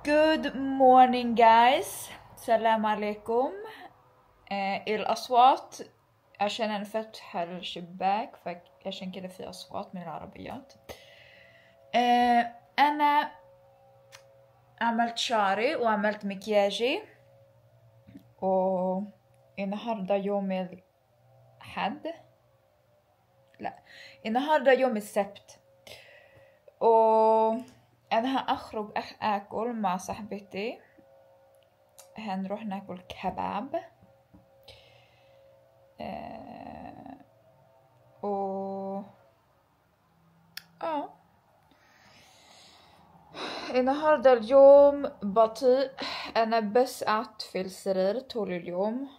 Good morning guys. السلام عليكم. الأصوات عشان أنا فاتحة الشباك فعشان كده في أصوات من العربيات. أنا عملت شعري وعملت مكياجي النهاردة يوم الحد، لا النهاردة يوم السبت، أنا هأخرج أكل مع صاحبتي، هنروح ناكل كباب. النهاردة اليوم بطيء، أنا بس قعدت في السرير طول اليوم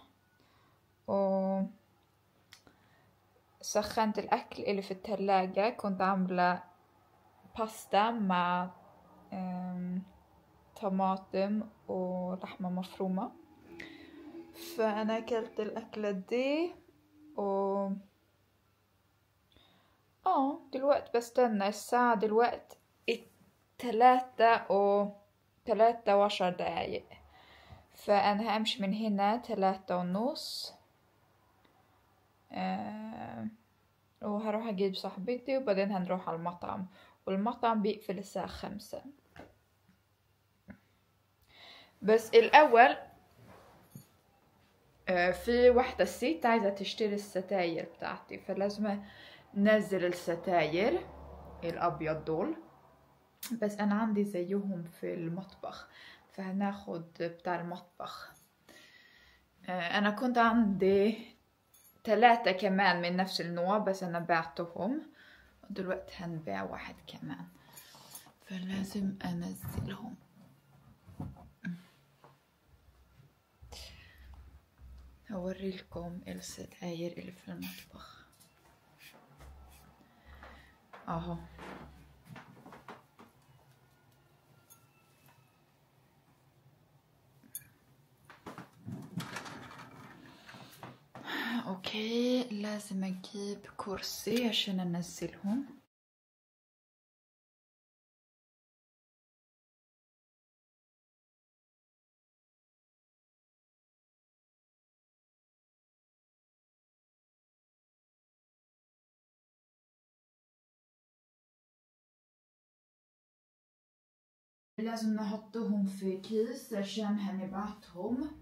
سخنت الأكل اللي في الثلاجة. كنت عاملة باستا مع طماطم ولحمة مفرومة، فأنا أكلت الأكلة دي دلوقتي بستنى الساعة دلوقتي 3:10، فأنا همشي من هنا 3:30 وهروح أجيب صاحبتي وبعدين هنروح على المطعم، والمطعم بيقفل الساعة 5. بس الأول في واحدة ست عايزة تشتري الستاير بتاعتي، فلازم ننزل الستاير الأبيض دول، بس أنا عندي زيهم في المطبخ فهناخد بتاع المطبخ. أنا كنت عندي 3 كمان من نفس النوع بس أنا بعتهم، دلوقتي هنبيع واحد كمان فلازم أنزلهم. هوريلكم الستاير اللي في المطبخ اهو. اوكي، لازم اجيب كرسي عشان انزلهم. لازم نحطهم في كيس عشان هنبعتهم.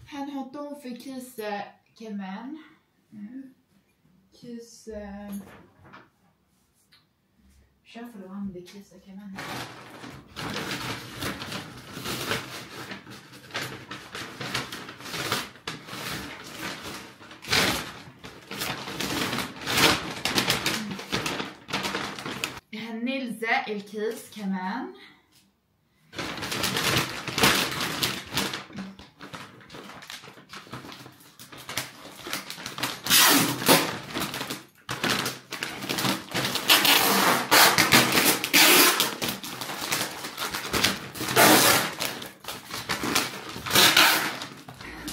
هنحطهم في كيس كمان، كيس شوفوا لو عندي كيسة كمان. هنلزق الكيس كمان.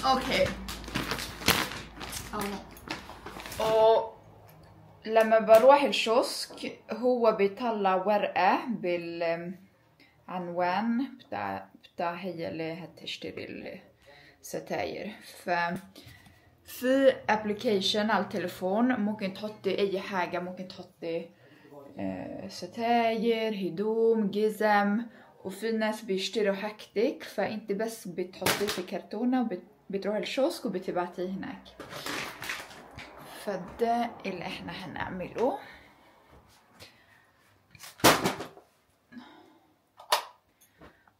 اوكي، لما بروح الشوسك هو بيطلع ورقة بالعنوان بتاع هي اللي هتشتري الستاير، في ابلكيشن على التليفون ممكن تحطي اي حاجة، ممكن تحطي ستاير، هدوم، جزم، وفي ناس بيشتروا حاجتك فانت بس بتحطيه في كرتونة وبتروح الشوسك وبتبعتيه هناك. فده اللي احنا هنعمله.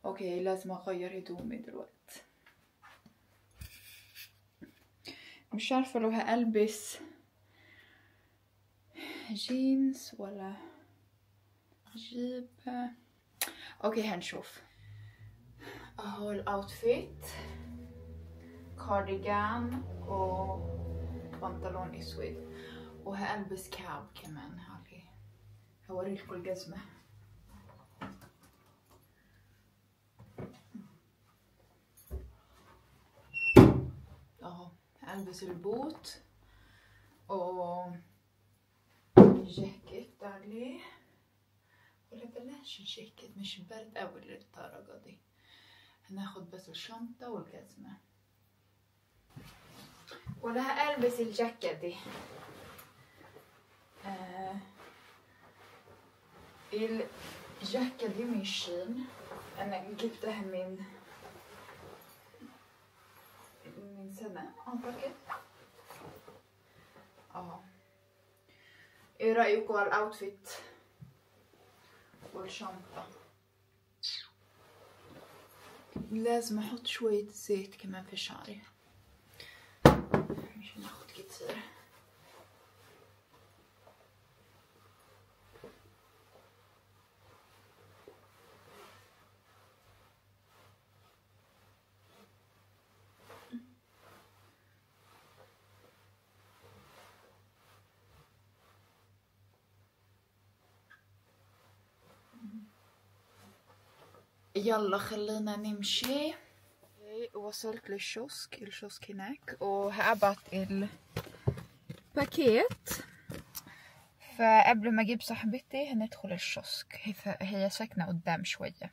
اوكي، لازم اغير هدومي دلوقتي. مش عارفة لو هألبس جينز ولا جيب. اوكي هنشوف. اهو الاوتفيت، كارديجان وبنطلون اسود، وهألبس كاب كمان. هاي هوريلكم الجزمة. اهو هألبس البوت و جاكيت عليه، ولا بلاش الجاكيت مش برد اوي للدرجة دي. هناخد بس الشنطة والجزمة، ولا هألبس الجاكيت دي. الجاكيت دي من شين، انا جبتها من سنة اعتقد. ايه رأيكم على الاوتفيت والشنطة؟ لازم احط شوية زيت كمان في شعري، مش هناخد كتير. يلا خلينا نمشي. وصلت للشوسك، الشوسك هناك، وهبعت الباكيت. فقبل ما اجيب صاحبتي هندخل الشوسك، هي ساكنة قدام شوية.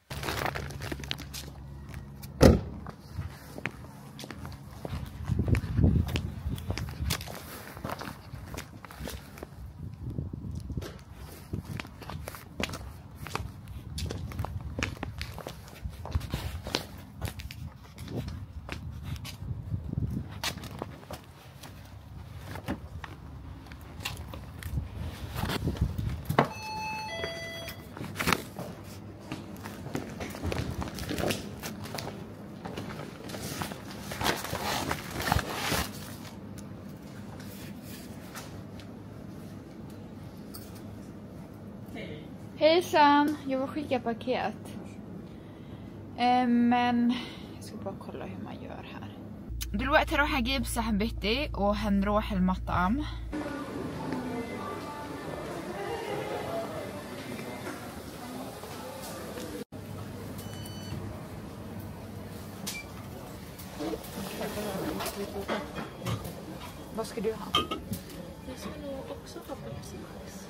Hejsan, jag vill skicka paket. Men jag ska bara kolla hur man gör här. دلوقتي راح اجيب صاحبتي وهنروح المطعم. Vad ska du ha? Jag ska nog också ha Pepsi Max.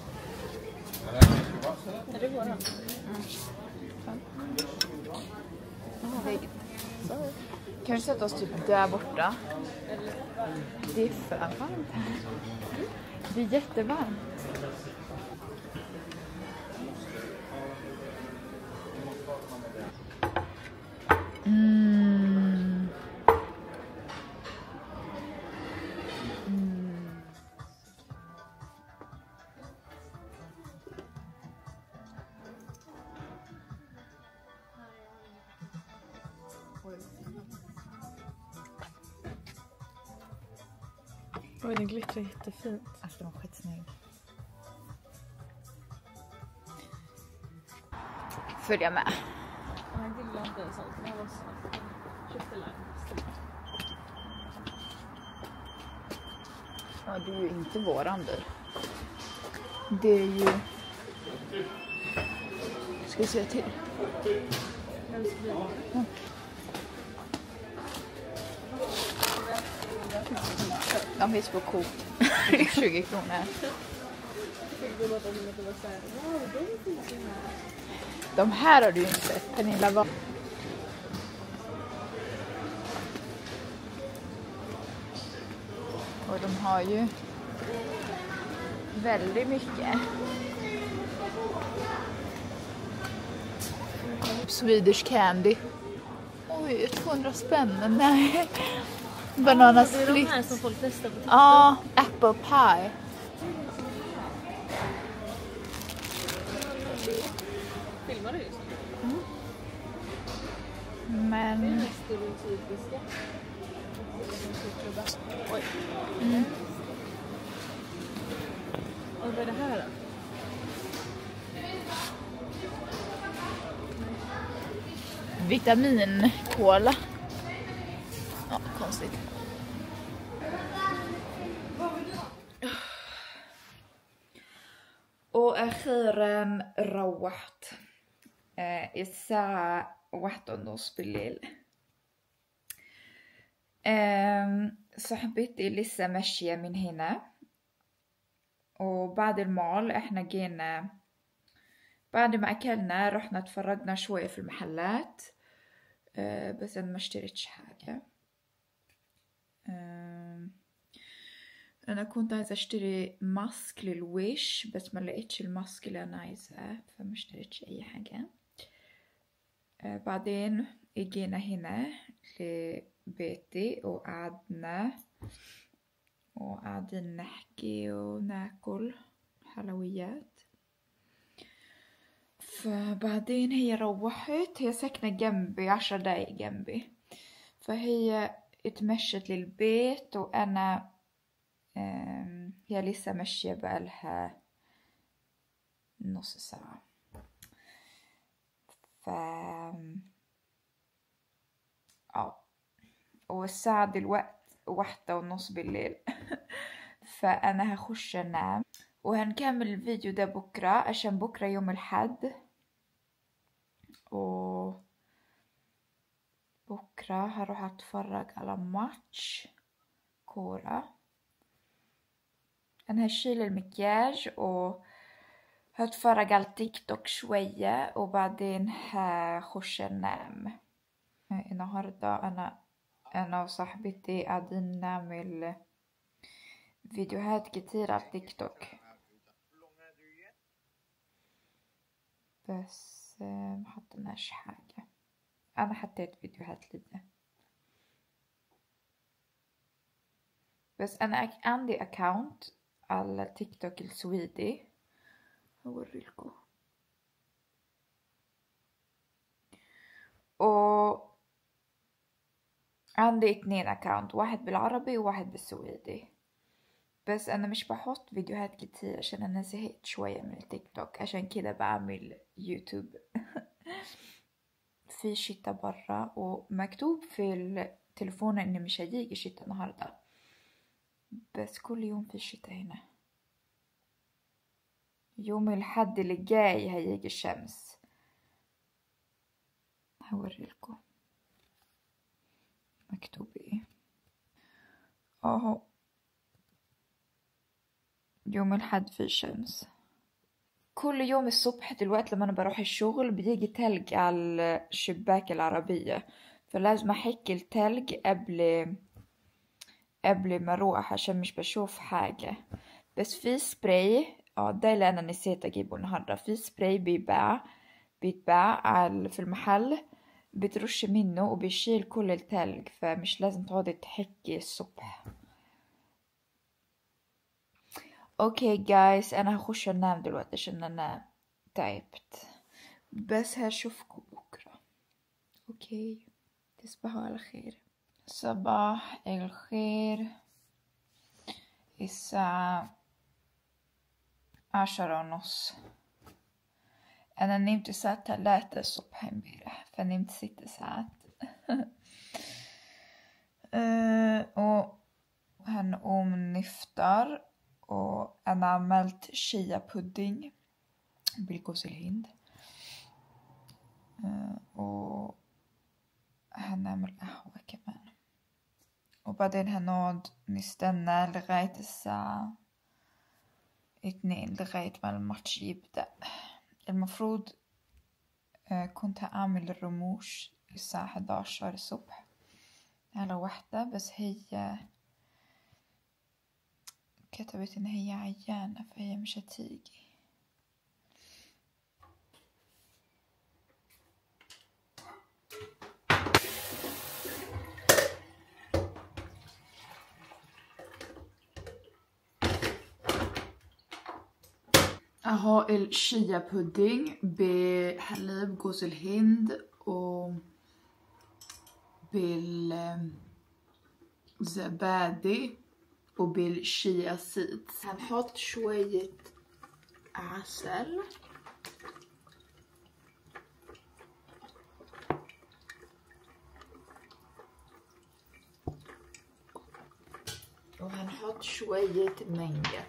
Är det våran? Kan du sätta oss typ där borta? Det är för varmt här. Det är jättevarmt. Oj, den glittrar jättefint. Alltså den var skitsnygg. Följa med. Jag gillar inte en sån. Jag var så köpte lime. Ja, det är ju inte våran bil. Det är ju... Ska vi se till? Ja. De finns på Coop. 20 kronor. De här har du inte sett, Pernilla. Och de har ju väldigt mycket. Swedish candy. Oj, 200 spänn. Nej. Banana split. Det är de här som folk testar på TikTok. Ja, apple pie. Filmar du just? Men... Det är stereotypiska. Oj. Och vad är det här då? Vitaminkola. Ja, konstigt. وأخيرا روحت الساعة 1:30 بالليل. صاحبتي لسه ماشية من هنا، وبعد المول احنا جينا بعد ما أكلنا رحنا اتفرجنا شوية في المحلات. بس أنا ما اشتريتش حاجة. أنا كنت عايزة أشتري ماسك للوش بس ما لقيتش الماسك اللي أنا عايزاه، فما اشتريتش أي حاجة. بعدين اجينا هنا لبيتي وقعدنا نحكي وناكل حلويات. فبعدين هي روحت، هي ساكنة جنبي 10 دقايق جنبي، فهي اتمشت للبيت وأنا هي لسه ماشية بقالها نص ساعة. والساعة دلوقت 1:30 بالليل. فأنا هخش أنام وهنكمل الفيديو ده بكرة عشان بكرة يوم الحد، وبكرة هروح أتفرج على ماتش كورة. أنا هشيل المكياج وهتفرج على تيك توك شوية وبعدين هخش أنام. النهاردة أنا وصاحبتي قاعدين نعمل فيديوهات كتير على تيك توك، بس محطناش حاجة. أنا حطيت فيديوهات لده، بس أنا عندي أكاونت على تيك توك السويدي هوريلكم. عندي 2 أكاونت، واحد بالعربي وواحد بالسويدي، بس أنا مش بحط فيديوهات كتير عشان أنا زهقت شوية من التيك توك، عشان كده بعمل يوتيوب. في شتا برا ومكتوب في التليفون إن مش هيجي شتا النهاردة، بس كل يوم في شتا هنا. يوم الحد اللي جاي هيجي الشمس. هوريلكم مكتوب ايه. اهو يوم الحد في الشمس. كل يوم الصبح دلوقتي لما انا بروح الشغل بيجي تلج على الشباك العربية، فلازم احك التلج قبل ما اروح عشان مش بشوف حاجة. بس في سبراي ده اللي انا نسيت اجيبه النهاردة. في سبراي بيتباع في المحل، بترش منه وبيشيل كل التلج، فمش لازم تقعدي تحكي الصبح. اوكي جايز، انا هخش انام دلوقتي عشان انا تعبت، بس هشوفكم بكرة. اوكي، تصبحوا على خير. صباح الخير. الساعة 10:30. انا نمت الساعة 3 الصبح امبارح، فنمت 6 ساعات. وهنقوم نفطر، وأنا عملت شيا بودينج بالجوز الهند، وهنعمل قهوة كمان، وبعدين هنقعد نستنى لغاية الساعة 2 لغاية ما الماتش يبدأ. المفروض كنت هعمل الرموش الساعة 11 الصبح على 1، بس هي كتبت إن هي عيانة فهي مش هتيجي. اهو الشيا بودينج بحليب جوز الهند زبادي وبالشيا سيدز. هنحط شوية عسل وهنحط شوية مانجا.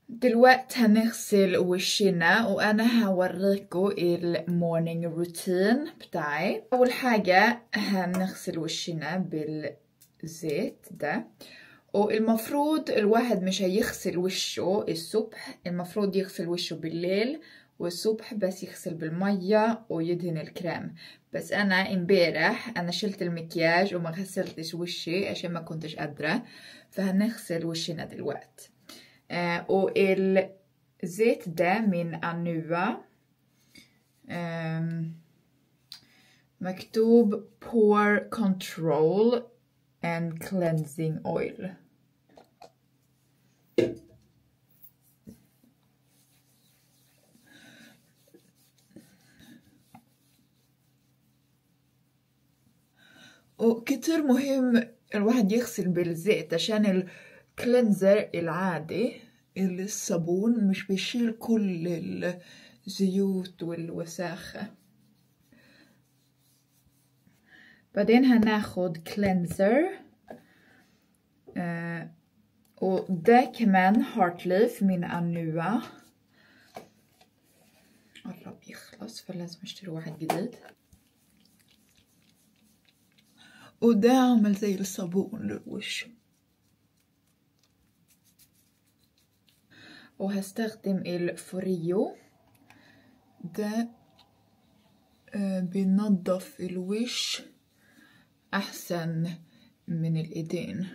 دلوقتي هنغسل وشنا وانا هوريكم المورنينج روتين بتاعي. اول حاجة هنغسل وشنا بالزيت ده، والمفروض الواحد مش هيغسل وشه الصبح، المفروض يغسل وشه بالليل، والصبح بس يغسل بالمية ويدهن الكريم. بس انا امبارح انا شلت المكياج وما غسلتش وشي عشان ما كنتش قادرة، فهنغسل وشنا دلوقتي. والزيت ده من أنوا، مكتوب Pore Control and Cleansing Oil. وكتير مهم الواحد يغسل بالزيت عشان الكلينزر العادي الصابون مش بيشيل كل الزيوت والوساخة. بعدين هناخد كلينزر، وده كمان هارتليف من أنوا، قرب يخلص فلازم اشتري واحد جديد. وده عامل زي الصابون للوش. وهستخدم الفوريو ده، بينظف الوش احسن من الايدين.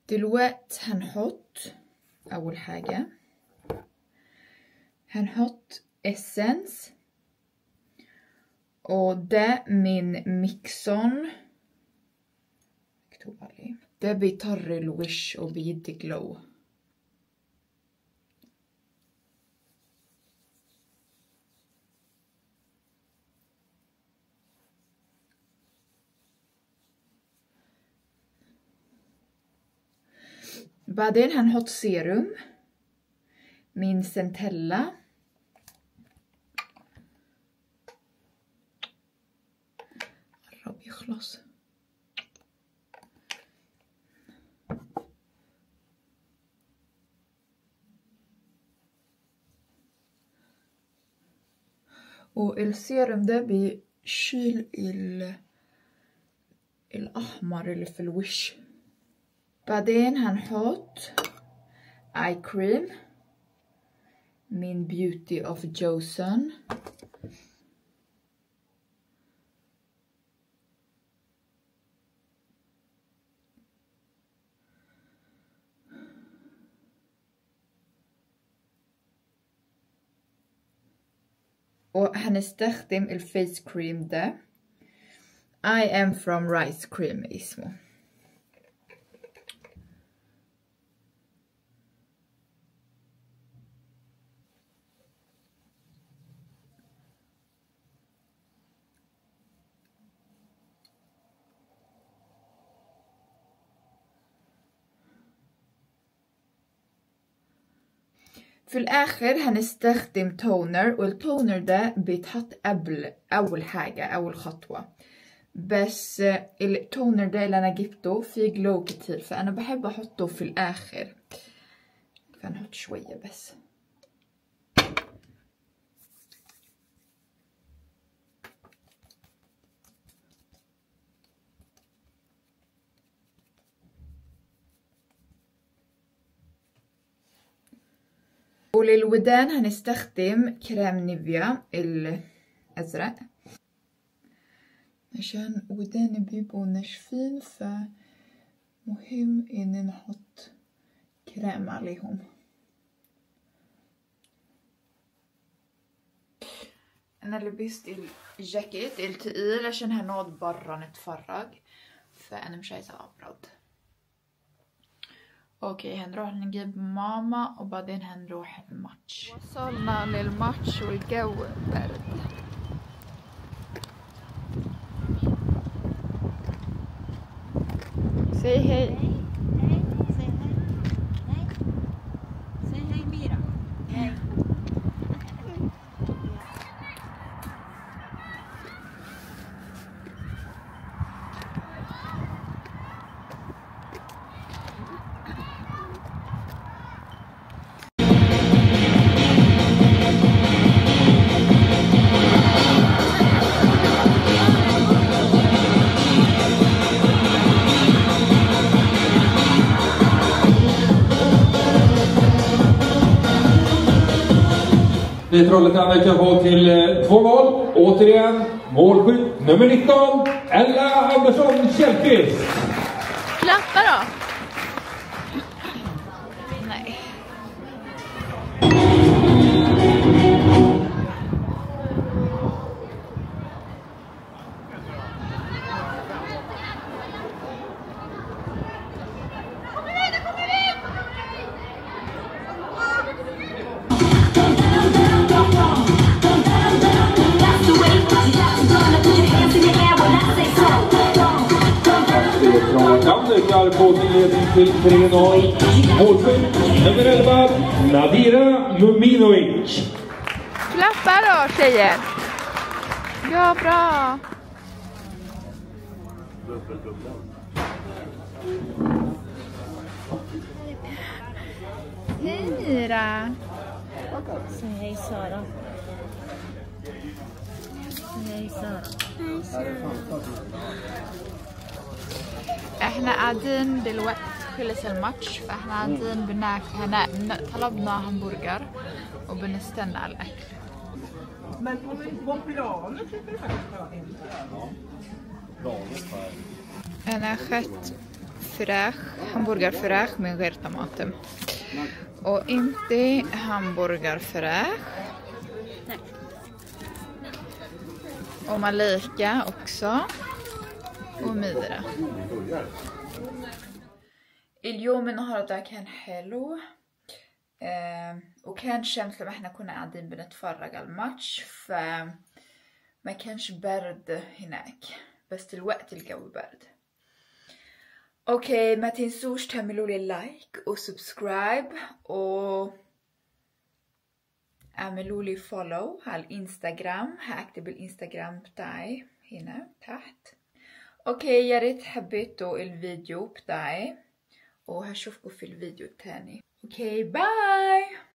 دلوقتي هنحط اول حاجة هنحط اسنس، وده من ميكسون مكتوب عليه، ده بيطر الوش وبيدي جلو. بعدين هنحط سيروم من سنتيلا، قرب يخلص. والسيروم ده بيشيل الأحمر اللي في الوش. بعدين هنحط اي كريم من بيوتي اوف جوسون، وهنستخدم الفيس كريم ده I am from rice cream اسمه. في الآخر هنستخدم تونر، والتونر ده بيتحط قبل أول حاجة أول خطوة، بس التونر ده اللي أنا جبته فيه جلو كتير فأنا بحب أحطه في الآخر، فنحط شوية بس. وللودان هنستخدم كريم نيفيا الأزرق عشان وداني بيبقوا ناشفين، فمهم إن نحط كريم عليهم. أنا لبست الجاكيت التقيل عشان هنقعد برا نتفرج، فأنا مش عايزة أبرد. اوكي هنروح نجيب ماما وبعدين هنروح الماتش. وصلنا للماتش والجو برد. Say hey. Say hey, Mira. Hey. Trollhättan kan få till 2 mål. Återigen målskytt nummer 19, Ella Andersson Kjellqvist. Klappa då! Nej. Trollhättan ökar på sin ledning till 3-0. Målskytt nummer 11, Nadira Muminovic. Klappa då tjejer! Ja, bra! Hej Mira! Säg hej Sara. Säg hej Sara. Hej Sara. احنا قاعدين دلوقتي خلص الماتش، فاحنا قاعدين طلبنا همبرجر وبنستنى على الاكل. انا اخذت همبرجر فراخ من غير طماطم، وانتي همبرجر فراخ och Malika också och Mira. اليوم النهارده كان حلو، وكان شمس لما احنا كنا قاعدين بنتفرج على الماتش، فما كانش برد هناك، بس دلوقتي الجو برد. اوكي ما تنسوش تعملوا لي لايك وسبسكرايب اعملوا لي فولو على الانستغرام، هكتب الانستغرام بتاعي هنا تحت. اوكي يا ريت حبيتوا الفيديو بتاعي، وهشوفكم في الفيديو التاني. اوكي باي.